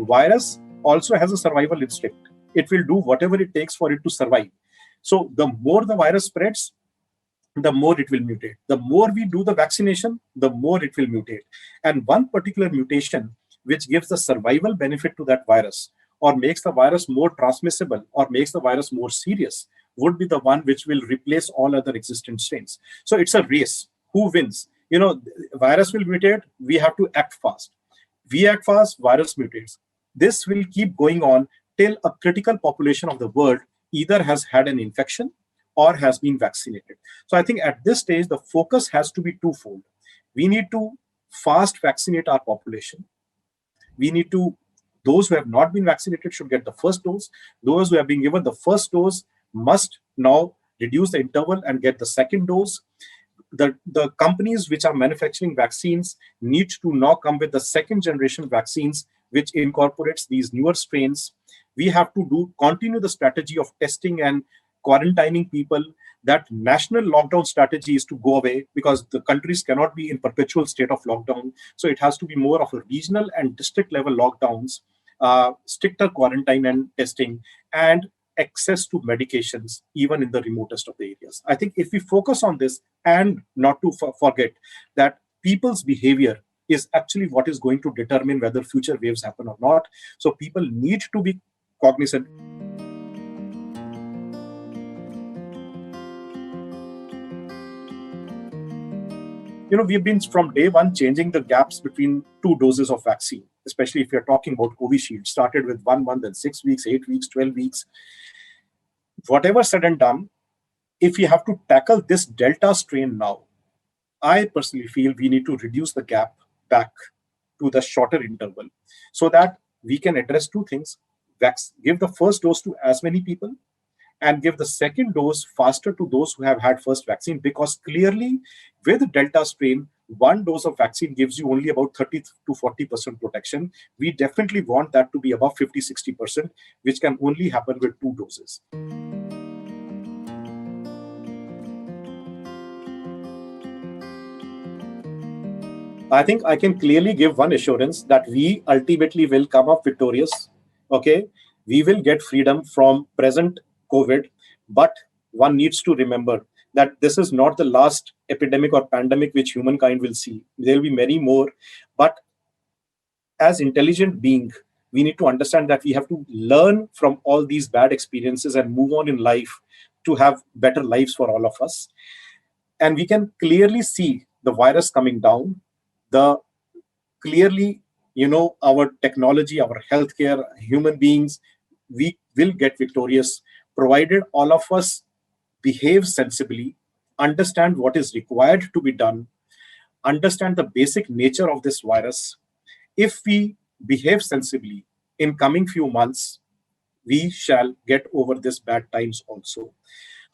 Virus also has a survival instinct. It will do whatever it takes for it to survive. So the more the virus spreads, the more it will mutate. The more we do the vaccination, the more it will mutate. And one particular mutation which gives the survival benefit to that virus, or makes the virus more transmissible, or makes the virus more serious, would be the one which will replace all other existent strains. So it's a race. Who wins? Virus will mutate. We have to act fast. We act fast, virus mutates. This will keep going on till a critical population of the world either has had an infection or has been vaccinated. So I think at this stage, the focus has to be twofold. We need to fast vaccinate our population. We need to, those who have not been vaccinated should get the first dose. Those who have been given the first dose must now reduce the interval and get the second dose. The companies which are manufacturing vaccines need to now come with the second generation vaccines, which incorporates these newer strains. We have to continue the strategy of testing and quarantining people. That national lockdown strategy is to go away, because the countries cannot be in perpetual state of lockdown. So it has to be more of a regional and district level lockdowns, stricter quarantine and testing, and access to medications, even in the remotest of the areas. I think if we focus on this, and not to forget that people's behavior is actually what is going to determine whether future waves happen or not. So people need to be cognizant. We've been from day one changing the gaps between two doses of vaccine, especially if you're talking about Covishield. Started with 1 month, then 6 weeks, 8 weeks, 12 weeks. Whatever said and done, if we have to tackle this Delta strain now, I personally feel we need to reduce the gap back to the shorter interval, so that we can address two things. Give the first dose to as many people, and give the second dose faster to those who have had first vaccine, because clearly with the Delta strain, one dose of vaccine gives you only about 30 to 40% protection. We definitely want that to be above 50-60%, which can only happen with 2 doses. I think I can clearly give one assurance that we ultimately will come up victorious. Okay, we will get freedom from present COVID, but one needs to remember that this is not the last epidemic or pandemic which humankind will see. There will be many more, but as intelligent beings, we need to understand that we have to learn from all these bad experiences and move on in life to have better lives for all of us. And we can clearly see the virus coming down. Clearly, our technology, our healthcare, human beings, we will get victorious, provided all of us behave sensibly, understand what is required to be done, understand the basic nature of this virus. If we behave sensibly, in coming few months, we shall get over this bad times also.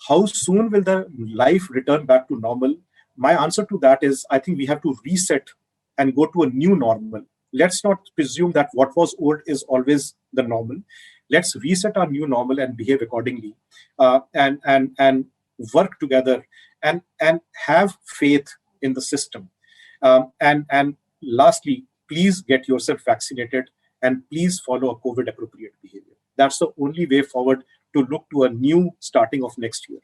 How soon will the life return back to normal? My answer to that is, I think we have to reset and go to a new normal. Let's not presume that what was old is always the normal. Let's reset our new normal and behave accordingly, and work together, and have faith in the system. And lastly, please get yourself vaccinated, and please follow a COVID appropriate behavior. That's the only way forward to look to a new starting of next year.